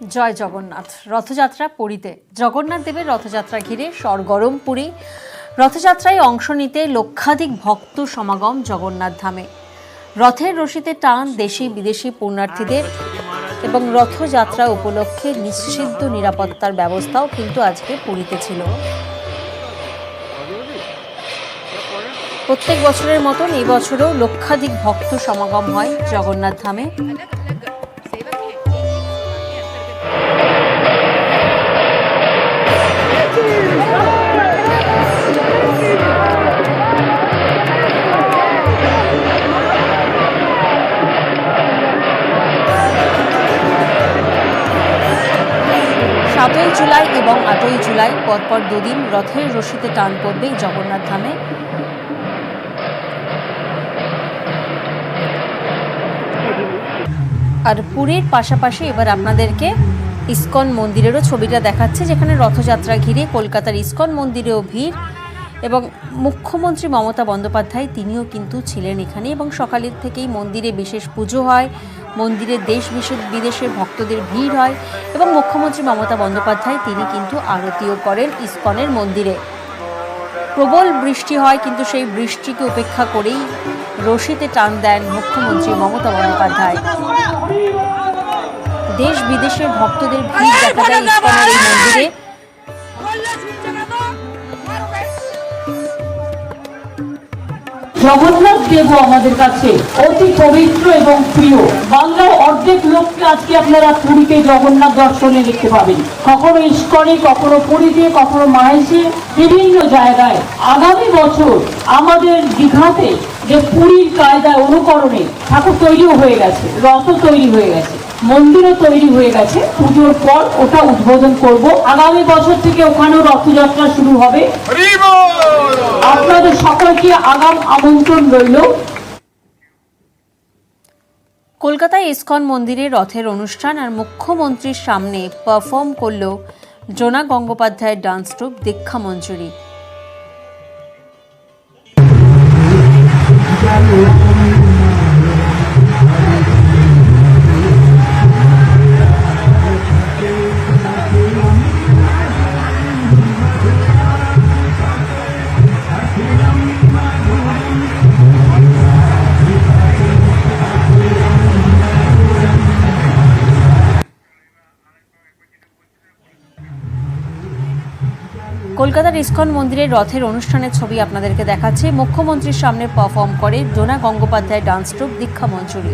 জয় জগন্নাথ। রথযাত্রা পুরীতে জগন্নাথ দেবের রথযাত্রা ঘিরে সরগরম পুরী। রথযাত্রায় অংশ নিতে লক্ষাধিক ভক্ত সমাগম জগন্নাথ ধামে। রথের রশিতে টান দেশি বিদেশি পুণ্যার্থীদের এবং রথযাত্রা উপলক্ষে নিশ্চিন্ত নিরাপত্তার ব্যবস্থাও কিন্তু আজকে পুরীতে ছিল। প্রত্যেক বছরের মতন এই বছরও লক্ষাধিক ভক্ত সমাগম হয় জগন্নাথ ধামে। সাতই জুলাই এবং 8ই জুলাই পরপর দুদিন রথের রশিতে টান পড়বে জগন্নাথ ধামে। আর পুরীর পাশাপাশি এবার আপনাদেরকে ইস্কন মন্দিরেরও ছবিটা দেখাচ্ছে, যেখানে রথযাত্রা ঘিরে কলকাতার ইস্কন মন্দিরেও ভিড় এবং মুখ্যমন্ত্রী মমতা বন্দ্যোপাধ্যায় তিনিও কিন্তু ছিলেন এখানে এবং সকালের থেকেই মন্দিরে বিশেষ পুজো হয়, মন্দিরে দেশ বিদেশের ভক্তদের ভিড় হয় এবং মুখ্যমন্ত্রী মমতা বন্দ্যোপাধ্যায় তিনি কিন্তু আরতিও করেন ইস্কনের মন্দিরে। প্রবল বৃষ্টি হয়, কিন্তু সেই বৃষ্টিকে উপেক্ষা করেই রশিতে টান দেন মুখ্যমন্ত্রী মমতা বন্দ্যোপাধ্যায়। দেশ বিদেশের ভক্তদের ভিড় দেখা যায় ইস্কনের এই মন্দিরে। জগন্নাথ দেব আমাদের কাছে অতি পবিত্র এবং প্রিয়। বাংলার অর্ধেক লোককে আজকে আপনারা পুরীতে জগন্নাথ দর্শনে দেখতে পাবেন, কখনো ইস্কনে, কখনো পুরীতে, কখনো মাহেশে, বিভিন্ন জায়গায়। আগামী বছর আমাদের দীঘাতে যে পুরীর কায়দায় অনুকরণে ঠাকুর তৈরিও হয়ে গেছে, রথ তৈরি হয়ে গেছে, মন্দিরও তৈরি হয়ে গেছে। পুজোর পর ওটা উদ্বোধন করব। আগামী বছর থেকে ওখানেও রথযাত্রা শুরু হবে। আপনাদের সকলকে আগাম আমন্ত্রণ রইল। কলকাতায় ইস্কন মন্দিরে রথের অনুষ্ঠান আর মুখ্যমন্ত্রীর সামনে পারফর্ম করল জোনা গঙ্গোপাধ্যায়ের ডান্স ট্রুপ দীক্ষা মঞ্জুরি। কলকাতার ইস্কন মন্দিরের রথের অনুষ্ঠানের ছবি আপনাদেরকে দেখাচ্ছে। মুখ্যমন্ত্রীর সামনে পারফর্ম করে জোনা গঙ্গোপাধ্যায় ডান্স ট্রুপ দীক্ষা মঞ্জুরি।